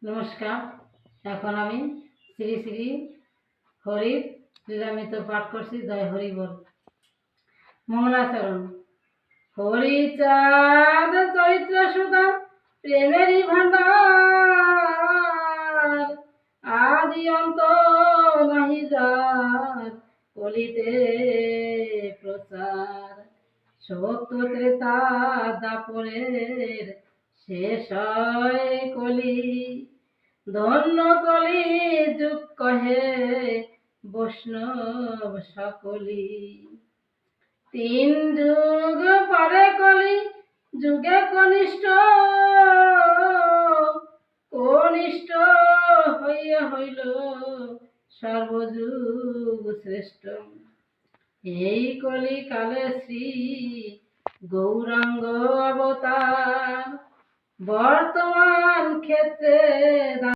নমস্কার। এখন আমি শ্রী শ্রী হরির লীলামৃত পাঠ করছি। জয় হরি বল। মঙ্গলাচরণ। হরিচাঁদ চরিত্র সুধা প্রেমেরই ভান্ডার, আদি অন্ত নাহি যার কলিতে প্রচার। সত্য ত্রেতা দাপরের শেষ হয় কলি, ধন্য কলি যুগ কহে বৈষ্ণব সকলি। তিন যুগ পরে কলি যুগে কনিষ্ঠ, কনিষ্ঠ হইয়া হইল সর্বযুগ শ্রেষ্ঠ। এই কলি কালে শ্রী গৌরাঙ্গ অবতার, বর্তমান ক্ষেত্রে